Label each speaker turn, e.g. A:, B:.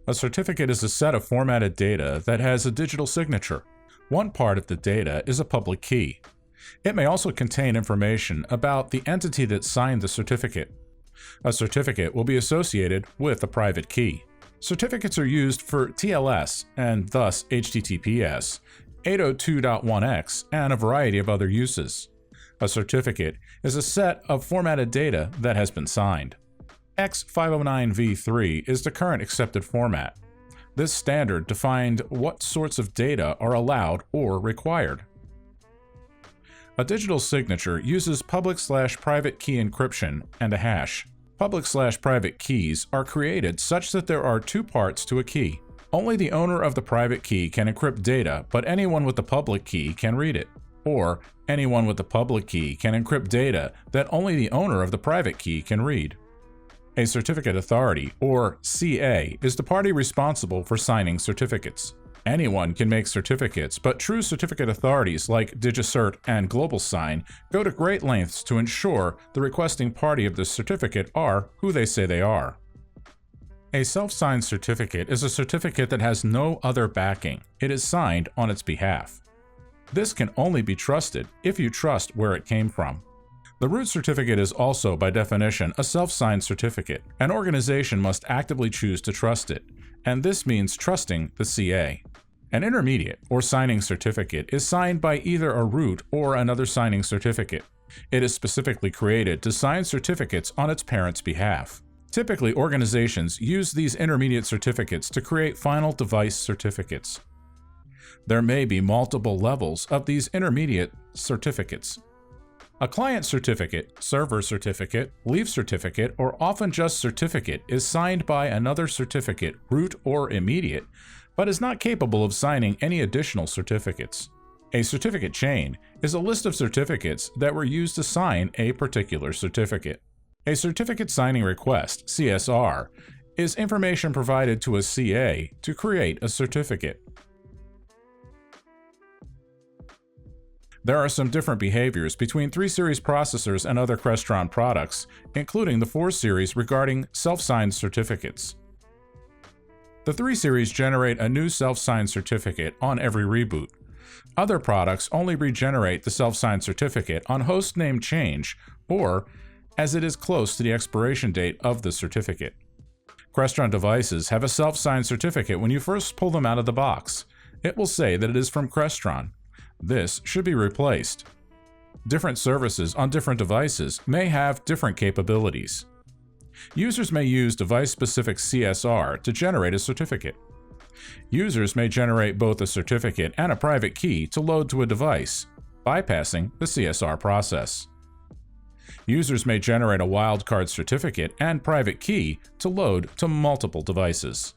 A: A certificate is a set of formatted data that has a digital signature. One part of the data is a public key. It may also contain information about the entity that signed the certificate. A certificate will be associated with a private key. Certificates are used for TLS and thus HTTPS, 802.1x, and a variety of other uses. A certificate is a set of formatted data that has been signed. X509v3 is the current accepted format. This standard defined what sorts of data are allowed or required. A digital signature uses public/private key encryption and a hash. Public/private keys are created such that there are two parts to a key. Only the owner of the private key can encrypt data, but anyone with the public key can read it. Or, anyone with the public key can encrypt data that only the owner of the private key can read. A certificate authority, or CA, is the party responsible for signing certificates. Anyone can make certificates, but true certificate authorities like DigiCert and GlobalSign go to great lengths to ensure the requesting party of the certificate are who they say they are. A self-signed certificate is a certificate that has no other backing. It is signed on its behalf. This can only be trusted if you trust where it came from. The root certificate is also, by definition, a self-signed certificate. An organization must actively choose to trust it, and this means trusting the CA. An intermediate, or signing certificate, is signed by either a root or another signing certificate. It is specifically created to sign certificates on its parent's behalf. Typically, organizations use these intermediate certificates to create final device certificates. There may be multiple levels of these intermediate certificates. A client certificate, server certificate, leaf certificate, or often just certificate is signed by another certificate, root or immediate, but is not capable of signing any additional certificates. A certificate chain is a list of certificates that were used to sign a particular certificate. A certificate signing request, CSR, is information provided to a CA to create a certificate. There are some different behaviors between 3 series processors and other Crestron products, including the 4 series regarding self-signed certificates. The 3 series generate a new self-signed certificate on every reboot. Other products only regenerate the self-signed certificate on host name change or as it is close to the expiration date of the certificate. Crestron devices have a self-signed certificate when you first pull them out of the box. It will say that it is from Crestron. This should be replaced. Different services on different devices may have different capabilities. Users may use device-specific CSR to generate a certificate. Users may generate both a certificate and a private key to load to a device, bypassing the CSR process. Users may generate a wildcard certificate and private key to load to multiple devices.